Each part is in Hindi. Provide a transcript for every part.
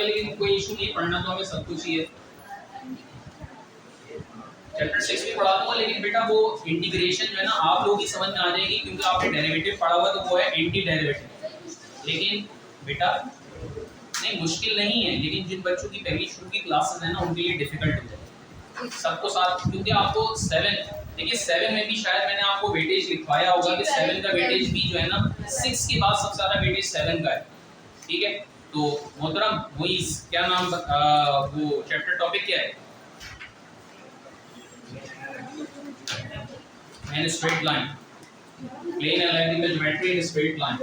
लेकिन कोई इशू नहीं, पढ़ना तो हमें सब कुछ ही है। चैप्टर 6 भी पढ़ा दूंगा, लेकिन बेटा वो इंटीग्रेशन जो है ना आप लोगों की समझ में आ जाएगी, क्योंकि आपने डेरिवेटिव पढ़ा हुआ, तो वो है एंटी डेरिवेटिव। लेकिन बेटा नहीं, मुश्किल नहीं है, लेकिन जिन बच्चों की पहली शुरू की क्लासेस है ना उनके लिए डिफिकल्ट हो जाए सबको साथ, क्योंकि आपको 7 देखिए 7 में भी शायद मैंने आपको वेटेज लिखवाया होगा कि 7 का वेटेज भी जो है ना 6 के बाद सबसे ज्यादा वेटेज 7 का है, ठीक है। तो मोहतरम वही क्या नाम वो चैप्टर टॉपिक क्या है? And straight line, plane analytical geometry in straight line.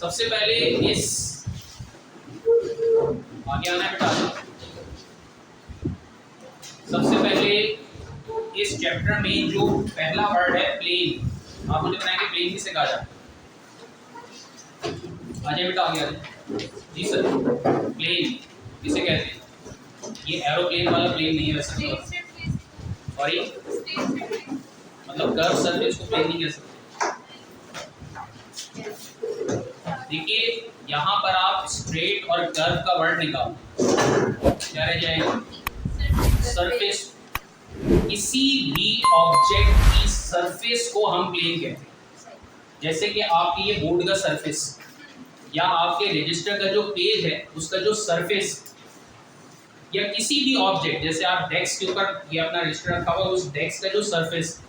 सबसे पहले इस आगे आना है बेटा, सबसे पहले इस चैप्टर में जो पहला वर्ड है प्लेन, आप मुझे बताएंगे प्लेन किसे कहा जाता है? आजाए बेटा आगे आजाए। जी सर, प्लेन किसे कहते हैं? ये एरोप्लेन वाला प्लेन नहीं है वैसे, सॉरी मतलब कर्व सरफेस को प्लेन नहीं कह सकते। देखिए यहाँ पर आप स्ट्रेट और कर्व का वर्ड निकालो, क्या रह जाएगा? सरफेस। किसी भी ऑब्जेक्ट की सरफेस को हम प्लेन कहते हैं। जैसे कि आपके ये बोर्ड का सरफेस या आपके रजिस्टर का जो पेज है उसका जो सरफेस, या किसी भी ऑब्जेक्ट जैसे आप डेस्क के ऊपर ये अपना रजिस्टर रखा हुआ उस डेस्क का जो सरफेस,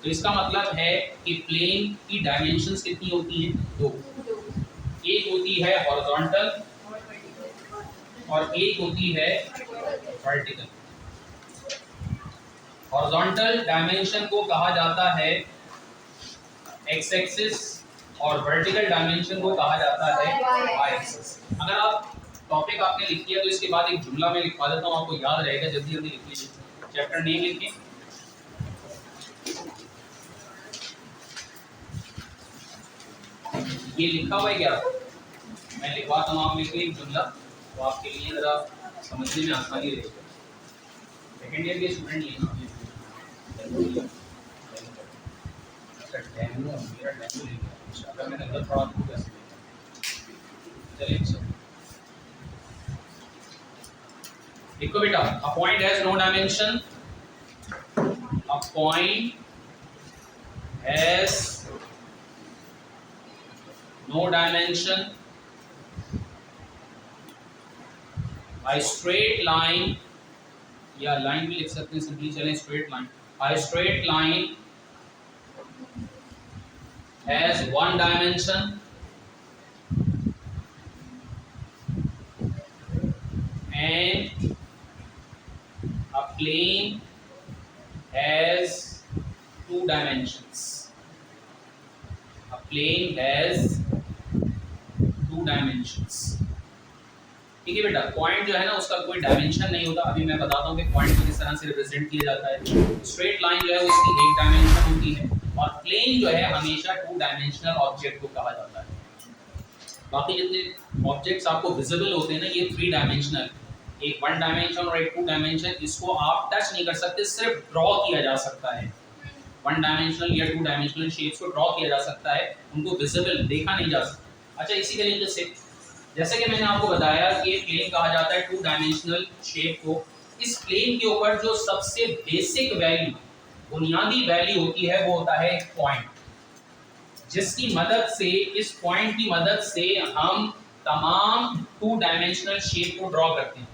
तो इसका मतलब है कि प्लेन की डायमेंशंस कितनी होती हैं? 2। एक होती है हॉरिजॉन्टल और एक होती है वर्टिकल। हॉरिजॉन्टल डायमेंशन को कहा जाता है एक्स एक्सिस और वर्टिकल डायमेंशन को कहा जाता है वाई एक्सिस। अगर आप टॉपिक आपने लिख दिया तो इसके बाद एक जुमला में लिखवा देता हूँ, आपको याद रहेगा, जल्दी जल्दी लिख लीजिए। चैप्टर नेम लिखिए, ये लिखा हुआ है क्या? मैं लिखवाता हूँ आप लिखिए एक जुमला, तो आपके लिए जरा समझने में आसानी रहेगी। सेकेंड ईयर के स्टूडेंट ये ना मैंने गलत पढ़ा तो कैसे? चलिए देखो बेटा, a point has no dimension, a point has no dimension, a straight line, या लाइन भी लिख सकते हैं सिंपली, चलें straight line. a straight line has one dimension and a plane has 2 dimensions. A plane has 2 dimensions. ठीक है बेटा, पॉइंट जो है ना उसका कोई डायमेंशन नहीं होता। अभी मैं बताता हूँ कि पॉइंट को किस तरह से रिप्रेजेंट किया जाता है। स्ट्रेट लाइन जो है उसकी 1 डायमेंशन होती है और प्लेन जो है हमेशा 2 डायमेंशनल ऑब्जेक्ट को कहा जाता है। बाकी जितने ऑब्जेक्ट्स आपको विजिबल होते हैं ना ये 3 डायमेंशनल, एक 1 डायमेंशन और एक 2 डायमेंशन, इसको आप टच नहीं कर सकते, सिर्फ ड्रॉ किया जा सकता है। 1 डायमेंशनल या 2 डायमेंशनल शेप्स को ड्रॉ किया जा सकता है, उनको विजिबल देखा नहीं जा सकता। अच्छा, इसी तरीके से जैसे कि मैंने आपको बताया कि ये प्लेन कहा जाता है 2 डायमेंशनल शेप को। इस प्लेन के ऊपर जो सबसे बेसिक वैल्यू, बुनियादी वैल्यू होती है वो होता है एक पॉइंट, जिसकी मदद से, इस पॉइंट की मदद से हम तमाम 2 डायमेंशनल शेप को ड्रॉ करते हैं।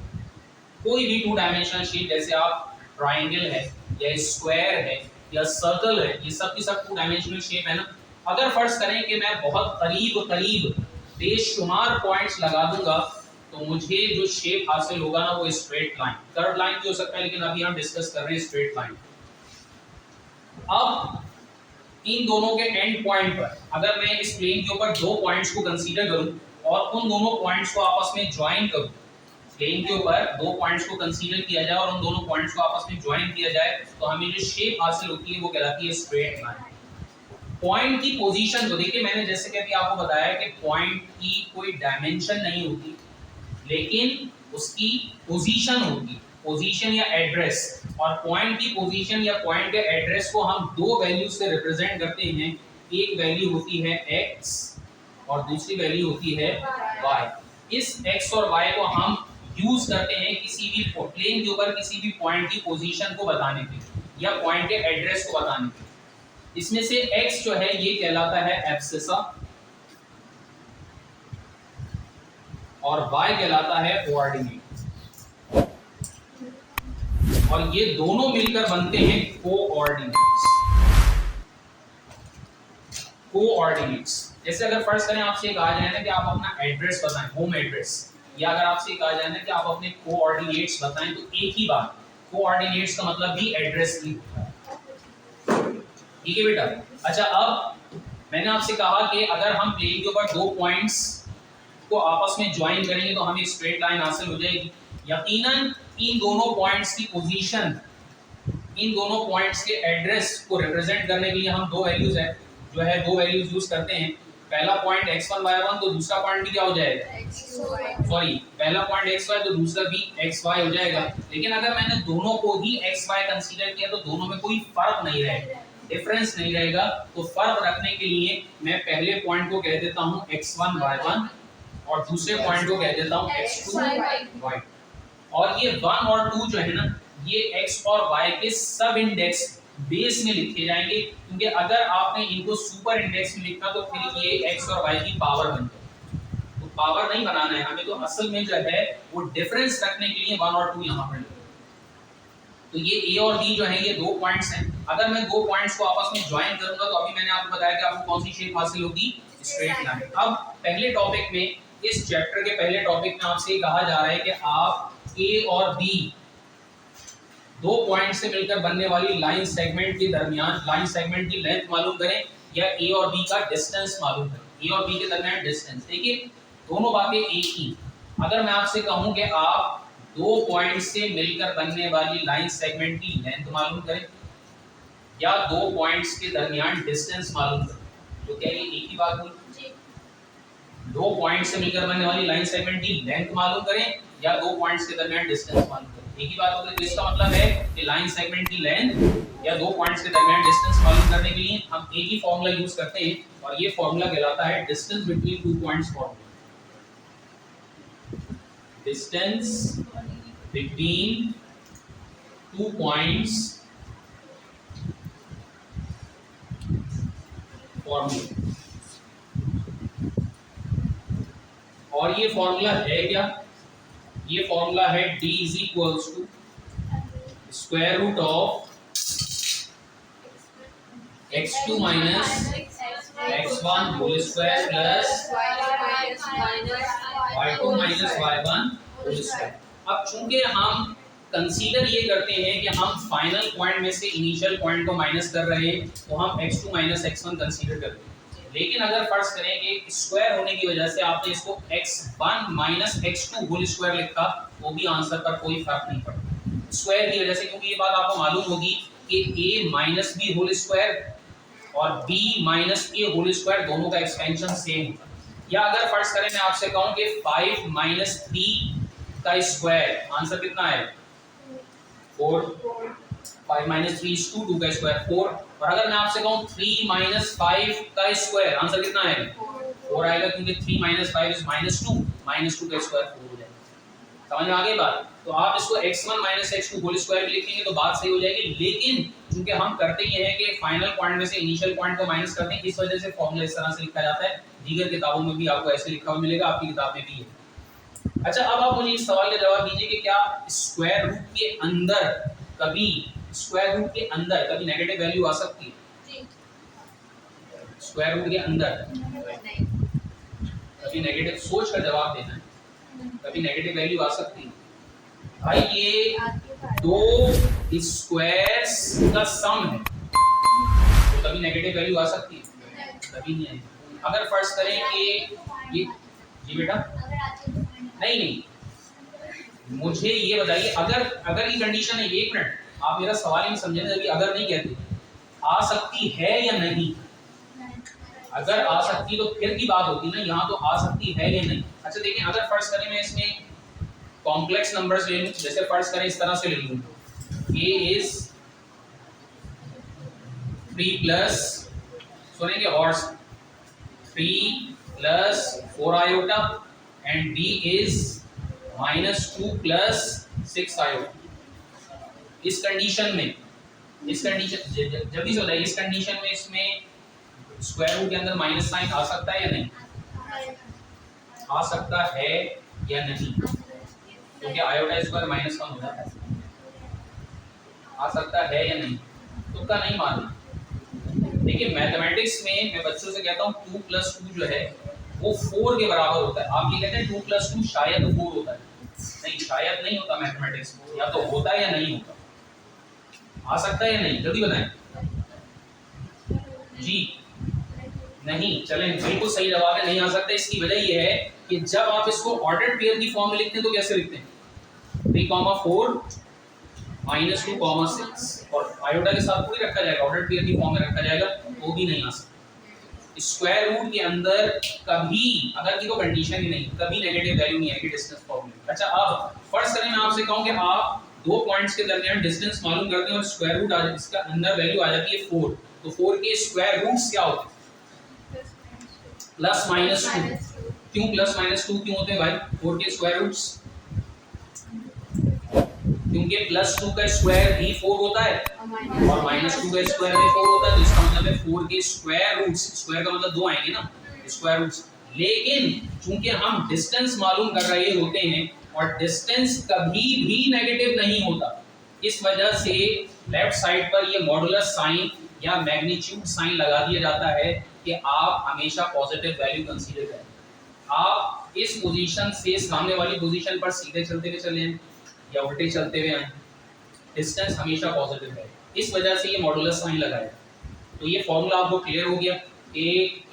कोई भी 2 डायमेंशनल शेप, जैसे आप ट्राइंगल है या स्क्वायर है या सर्कल है, ये सब की सब 2 डायमेंशनल शेप है ना। अगर फर्ज करें कि मैं बहुत करीब बेशुमार पॉइंट्स लगा दूंगा तो मुझे जो शेप हासिल होगा ना वो स्ट्रेट लाइन, कर्व लाइन भी हो सकता है, लेकिन अभी हम डिस्कस कर रहे हैं स्ट्रेट लाइन। अब इन दोनों के एंड पॉइंट पर अगर मैं इस प्लेन के ऊपर 2 पॉइंट्स को कंसीडर करूं और उन दोनों पॉइंट्स को आपस में ज्वाइन करूं, प्लेन के ऊपर दो पॉइंट्स को कंसीडर किया जाए और उन दोनों पॉइंट्स को आपस में ज्वाइन किया जाए तो हमें जो शेप हासिल होती है वो कहलाती है स्ट्रेट लाइन। पॉइंट की पोजीशन को देखिए, मैंने जैसे कि अभी आपको बताया कि पॉइंट की कोई डायमेंशन नहीं होती, लेकिन उसकी पोजीशन होती, पोजीशन या एड्रेस। और पॉइंट की पोजीशन या पॉइंट के एड्रेस को हम दो वैल्यू से रिप्रेजेंट करते हैं। एक वैल्यू होती है x और दूसरी वैल्यू होती है y। इस x और y को हम यूज करते हैं किसी भी प्लेन के ऊपर किसी भी पॉइंट की पोजीशन को बताने के लिए या पॉइंट के एड्रेस को बताने के लिए। इसमें से x जो है ये कहलाता है एब्सिसा और y कहलाता है कोऑर्डिनेट, और ये दोनों मिलकर बनते हैं कोऑर्डिनेट्स। कोऑर्डिनेट्स जैसे अगर फर्स्ट करें आपसे ये कहा जाए ना कि आप अपना एड्रेस बताएं, होम एड्रेस, या अगर आपसे कहा जाए ना कि आप अपने कोऑर्डिनेट्स बताएं, तो एक ही बात, कोऑर्डिनेट्स का मतलब भी एड्रेस ही होता है। ठीक है बेटा। अच्छा, अब मैंने आपसे कहा कि अगर हम प्लेन के ऊपर दो पॉइंट्स को आपस में ज्वाइन करेंगे तो हमें स्ट्रेट लाइन हासिल हो जाएगी। यकीनन इन दोनों पॉइंट्स की पोजीशन, इन दोनों पॉइंट्स के एड्रेस को रिप्रेजेंट करने के लिए हम दो वैल्यूज है जो है दो वैल्यूज यूज करते हैं। पहला पॉइंट x1 y1 तो दूसरा पॉइंट भी क्या हो जाएगा, सॉरी पहला पॉइंट xy तो दूसरा भी xy हो जाएगा। लेकिन अगर मैंने दोनों को ही xy कंसीडर किया तो दोनों में कोई फर्क नहीं रहेगा, डिफरेंस नहीं रहेगा। तो फर्क रखने के लिए मैं पहले पॉइंट को कह देता हूं x1 y1 और दूसरे पॉइंट को कह देता हूं x2 y। और ये 1 और 2 जो है ना, ये x और y के सब इंडेक्स बेस में लिखे जाएंगे, क्योंकि अगर आपने इनको सुपर इंडेक्स में लिखा तो फिर ये x और y की पावर बन जाएगी। तो पावर नहीं बनाना है हमें, तो असल में जो है वो डिफरेंस रखने के लिए 1 और 2 यहां पर लिखो। तो ये a और b जो है ये दो पॉइंट्स हैं। अगर मैं दो पॉइंट्स को आपस में ज्वाइन करूंगा तो अभी मैंने आपको बताया कि आपको कौन सी शेप हासिल होगी, स्ट्रेट लाइन। अब पहले टॉपिक में, इस चैप्टर के पहले टॉपिक में आपसे कहा जा रहा है कि आप a और b दो पॉइंट से मिलकर बनने वाली लाइन सेगमेंट के दरमियान लाइन सेगमेंट की लेंथ मालूम करें या a और b का डिस्टेंस मालूम करें। a और b के दरमियान डिस्टेंस, देखिए दोनों बातें एक ही। अगर मैं आपसे कहूं कि आप दो पॉइंट से मिलकर बनने वाली लाइन सेगमेंट की लेंथ मालूम करें या दो पॉइंट्स के दरमियान डिस्टेंस मालूम करें, तो क्या ये एक ही बात हुई? दो पॉइंट से मिलकर बनने वाली लाइन सेगमेंट की लेंथ मालूम करें या दो पॉइंट्स के दरमियान डिस्टेंस मालूम करें, एक ही बात होगी। तो इसका मतलब है कि लाइन सेगमेंट की लेंथ या दो पॉइंट्स के दरमियान डिस्टेंस मालूम करने के लिए हम एक ही फार्मूला यूज करते हैं, और ये फार्मूला कहलाता है distance between two points formula. Distance between two points formula. और ये फार्मूला है क्या? ये फॉर्मूला है d is equals to square root of x2 minus x1 whole square plus y2 minus y1 whole square. अब चूंकि हम कंसीडर ये करते हैं कि हम फाइनल पॉइंट में से इनिशियल पॉइंट को माइनस कर रहे हैं, तो हम x2 माइनस x1 कंसीडर करते हैं। लेकिन अगर फर्ज करें कि स्क्वायर होने की वजह से आपने इसको x1 minus x2 whole square लिखा, वो भी आंसर पर कोई फर्क नहीं पड़ता स्क्वायर की वजह से, क्योंकि ये बात आपको मालूम होगी कि a minus b whole square और b minus a whole square दोनों का एक्सपेंशन सेम होता है। या अगर फर्ज करें मैं आपसे कहूं कि 5 माइनस 3 का स्क्वायर, आंसर कितना है 4। 5 माइनस 3 is 2, 2 का स्क्वायर 4। और अगर मैं आपसे कहूं 3 माइनस 5 का स्क्वायर, आंसर कितना है 4 आएगा, क्योंकि 3 माइनस 5 is माइनस 2, माइनस 2 का स्क्वायर 4 हो जाएगा। समझ में आ गई बात? तो आप इसको x1 minus x2 whole square भी लिखेंगे तो बात सही हो जाएगी। लेकिन क्योंकि हम करते ही हैं कि फाइनल पॉइंट में से इनिशियल पॉइंट को माइनस करते हैं, इस वजह से फॉर्मूला इस तरह से लिखा जाता है। दीगर किताबों में भी आपको ऐसे लिखा हुआ मिलेगा, आपकी किताब में भी है। अच्छा, अब आप मुझे इस सवाल का जवाब दीजिए कि क्या स्क्वायर रूट के अंदर कभी नेगेटिव वैल्यू आ सकती है? स्क्वायर रूट के अंदर कभी नेगेटिव, सोच कर जवाब देना है, कभी नेगेटिव वैल्यू आ सकती है? भाई ये दो स्क्वायर्स का सम है, तो कभी नेगेटिव वैल्यू आ सकती है? कभी नहीं आएगी। अगर फर्ज करें कि ये जी बेटा नहीं, मुझे ये बताइए, अगर अगर ये कंडीशन है, एक मिनट आप मेरा सवाल ही नहीं समझे ना, अभी अगर नहीं कहते, आ सकती है या नहीं? अगर आ सकती तो फिर की बात होती ना, यहाँ तो आ सकती है या नहीं। अच्छा देखिए, अगर फर्ज करें मैं इसमें कॉम्प्लेक्स नंबर्स ले लूं, जैसे फर्ज करें इस तरह से ले लूं, a इज 3 प्लस, सुनेंगे, और 3 plus 4 iota and b is -2 plus 6 iota. इस कंडीशन में, इस कंडीशन जल्दी से बताइए, इस कंडीशन में इसमें स्क्वायर रूट के अंदर माइनस साइन आ सकता है या नहीं? आ सकता है या नहीं? क्योंकि आयोटा स्क्वायर माइनस वन होता है। आ सकता है या नहीं? तुक्का नहीं मारना। देखिए मैथमेटिक्स में मैं बच्चों से कहता हूँ 2 + 2 जो है वो 4 के बराबर होता है। आप ये कहते हैं 2 + 2 शायद 4 होता है, नहीं शायद नहीं होता मैथमेटिक्स में, या तो होता है या नहीं होता। आ सकता है या नहीं, जल्दी बताएं जी। नहीं, चलें, बिल्कुल सही जवाब है, नहीं आ सकता। इसकी वजह यह है कि जब आप इसको ऑर्डर्ड पेयर की फॉर्म में लिखते हैं तो कैसे लिखते हैं? 3,4 -2, 6 और आयोटा के साथ कोई रखा जाएगा, ऑर्डर्ड पेयर की फॉर्म में रखा जाएगा, वो भी नहीं आ सकता। स्क्वायर रूट के अंदर कभी, अगर की तो कंडीशन ही नहीं, कभी नेगेटिव वैल्यू नहीं आएगी डिस्टेंस फॉर्म में। अच्छा, अब फर्स्ट करें मैं आपसे कहूं कि आप दो पॉइंट्स के दरमियान डिस्टेंस मालूम करते हैं और स्क्वायर रूट आ, इसका अंदर वैल्यू आ जाती है 4, तो 4 के स्क्वायर रूट्स क्या होते हैं? +-2। क्यों +-2 क्यों होते हैं भाई 4 के स्क्वायर रूट्स? क्योंकि +2 का स्क्वायर भी 4 होता है और -2 का स्क्वायर भी 4 होता है, तो इसका मतलब है 4 के स्क्वायर रूट्स, स्क्वायर का मतलब 2 आएंगे ना, स्क्वायर रूट्स। लेकिन चूंकि हम डिस्टेंस मालूम कर रहे होते हैं और डिस्टेंस कभी भी नेगेटिव नहीं होता, इस वजह से लेफ्ट साइड पर ये मॉडुलस साइन या मैग्नीट्यूड साइन लगा दिया जाता है कि आप हमेशा पॉजिटिव वैल्यू कंसीडर करें। आप इस पोजीशन से सामने वाली पोजीशन पर सीधे चलते हुए चले या उल्टे चलते हुए आए, डिस्टेंस हमेशा पॉजिटिव है, इस वजह से ये मॉडुलस साइन लगाया। तो ये फॉर्मूला आपको क्लियर हो गया कि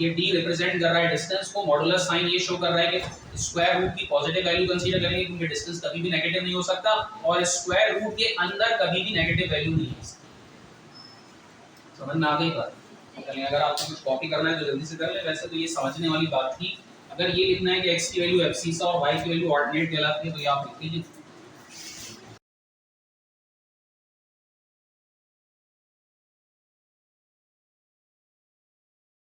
ये d रिप्रेजेंट कर रहा है डिस्टेंस को, मॉडुलस साइन ये शो कर रहा है कि स्क्वायर रूट की पॉजिटिव वैल्यू कंसीडर करेंगे क्योंकि डिस्टेंस कभी भी नेगेटिव नहीं हो सकता और स्क्वायर रूट के अंदर कभी भी नेगेटिव वैल्यू नहीं हो सकती। समझ में आ गई बात? चलिए, अगर आपको कुछ कॉपी करना है तो जल्दी से कर ले, वैसे तो ये समझने वाली बात थी। अगर ये लिखना है कि x की वैल्यू एब्सिसा और y की वैल्यू ऑर्डिनेट कहलाती है तो ये आप लिख लीजिए।